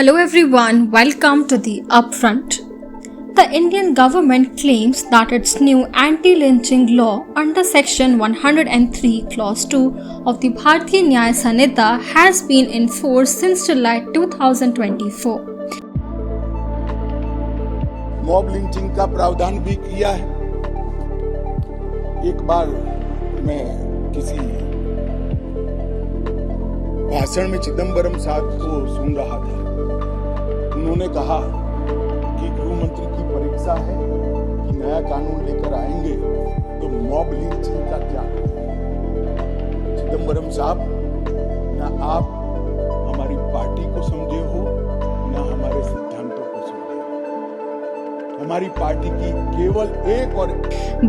Hello everyone, welcome to the Upfront. The Indian government claims that its new anti-lynching law under Section 103 Clause 2 of the Bharatiya Nyaya Sanhita has been in force since July 2024. Mob lynching का प्रावधान भी किया है। एक बार मैं किसी भाषण में चिदंबरम साहब को सुन रहा था। उन्होंने कहा कि गृह मंत्री की परीक्षा है कि नया कानून लेकर आएंगे तो मॉब लिंचिंग का क्या करेंगे। चिदंबरम साहब, ना आप हमारी पार्टी को समझे हो, ना हमारे सिद्धांतों को समझे हो। हमारी पार्टी की केवल एक और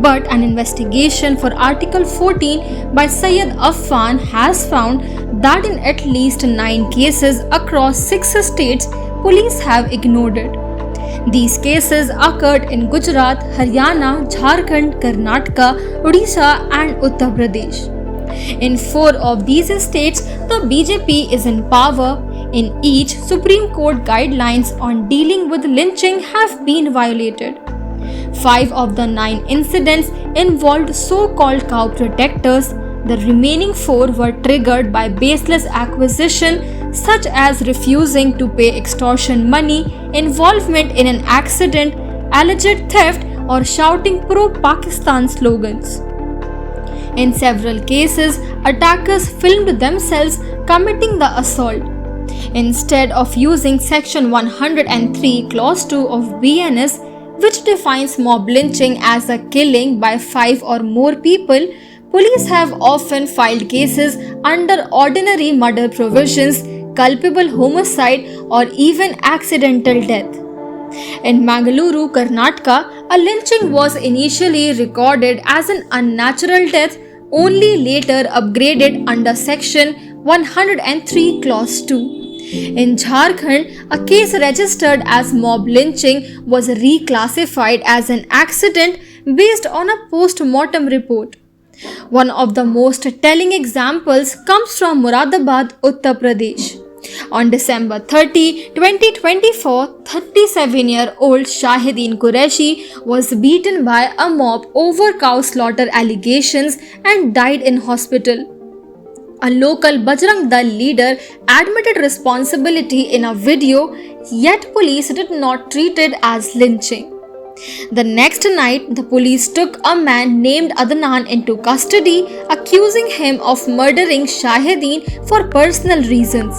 But an investigation for Article 14 by Syed Affan has found that in at least 9 cases across 6 states, police have ignored it. These cases occurred in Gujarat, Haryana, Jharkhand, Karnataka, Odisha and Uttar Pradesh. In 4 of these states, the BJP is in power. In each, Supreme Court guidelines on dealing with lynching have been violated. 5 of the 9 incidents involved so-called cow protectors. The remaining 4 were triggered by baseless accusation such as refusing to pay extortion money, involvement in an accident, alleged theft or shouting pro-Pakistan slogans. In several cases, attackers filmed themselves committing the assault. Instead of using Section 103 Clause 2 of BNS, which defines mob lynching as a killing by 5 or more people, police have often filed cases under ordinary murder provisions, culpable homicide or even accidental death. In Mangaluru, Karnataka, a lynching was initially recorded as an unnatural death, only later upgraded under Section 103 Clause 2. In Jharkhand, a case registered as mob lynching was reclassified as an accident based on a post-mortem report. One of the most telling examples comes from Moradabad, Uttar Pradesh. On December 30, 2024, 37-year-old Shahideen Qureshi was beaten by a mob over cow slaughter allegations and died in hospital. A local Bajrang Dal leader admitted responsibility in a video, yet police did not treat it as lynching. The next night, the police took a man named Adnan into custody, accusing him of murdering Shahideen for personal reasons.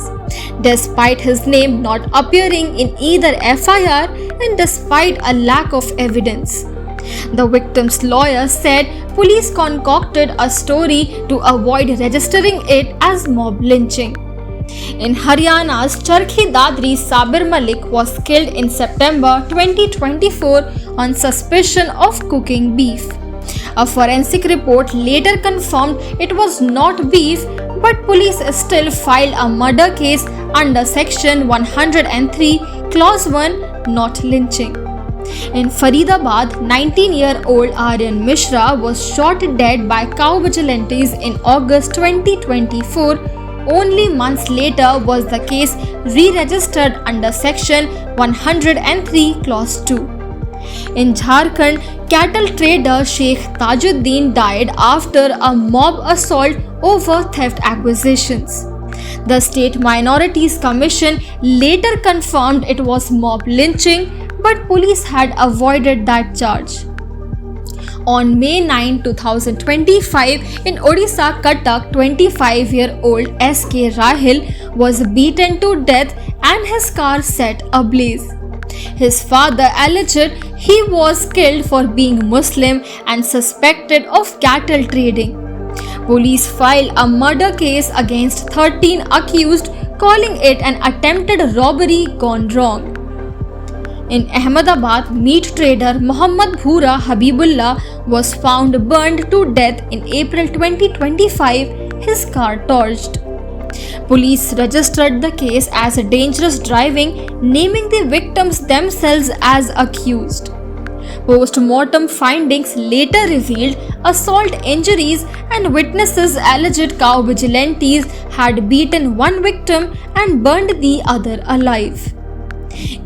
Despite his name not appearing in either FIR and despite a lack of evidence. The victim's lawyer said police concocted a story to avoid registering it as mob lynching. In Haryana's Charkhi Dadri, Sabir Malik was killed in September 2024 on suspicion of cooking beef. A forensic report later confirmed it was not beef, but police still filed a murder case under Section 103 Clause 1, not lynching. In Faridabad, 19-year-old Aryan Mishra was shot dead by cow vigilantes in August 2024. Only months later was the case re-registered under Section 103 Clause 2. In Jharkhand, cattle trader Sheikh Tajuddin died after a mob assault over theft accusations. The State Minorities Commission later confirmed it was mob lynching, but police had avoided that charge. On May 9, 2025, in Odisha, Cuttack, 25-year-old S.K. Rahil was beaten to death and his car set ablaze. His father alleged he was killed for being Muslim and suspected of cattle trading. Police filed a murder case against 13 accused, calling it an attempted robbery gone wrong. In Ahmedabad, meat trader Muhammad Bhura Habibullah was found burned to death in April 2025, his car torched. Police registered the case as dangerous driving, naming the victims themselves as accused. Post-mortem findings later revealed assault injuries and witnesses alleged cow vigilantes had beaten one victim and burned the other alive.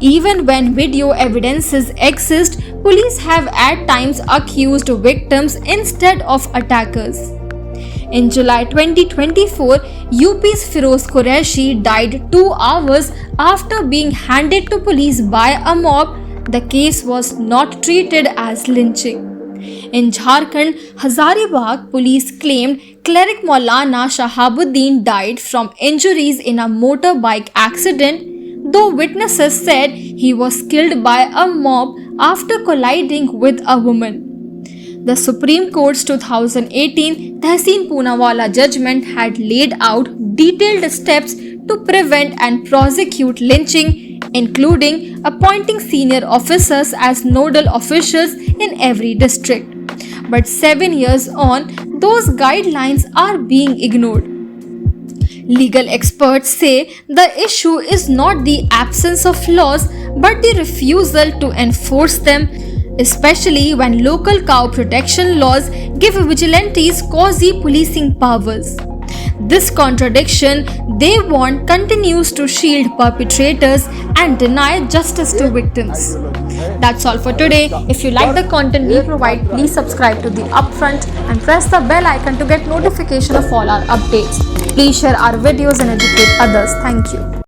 Even when video evidences exist, police have at times accused victims instead of attackers. In July 2024, UP's Firoz Qureshi died 2 hours after being handed to police by a mob. The case was not treated as lynching. In Jharkhand, Hazaribagh, police claimed cleric Maulana Shahabuddin died from injuries in a motorbike accident, though witnesses said he was killed by a mob after colliding with a woman. The Supreme Court's 2018 Tehseen Poonawalla judgment had laid out detailed steps to prevent and prosecute lynching, including appointing senior officers as nodal officials in every district. But 7 years on, those guidelines are being ignored. Legal experts say the issue is not the absence of laws but the refusal to enforce them, especially when local cow protection laws give vigilantes quasi-policing powers. This contradiction, they want, continues to shield perpetrators and deny justice to victims. That's all for today. If you like the content we provide, please subscribe to The Upfront and press the bell icon to get notification of all our updates. Please share our videos and educate others. Thank you.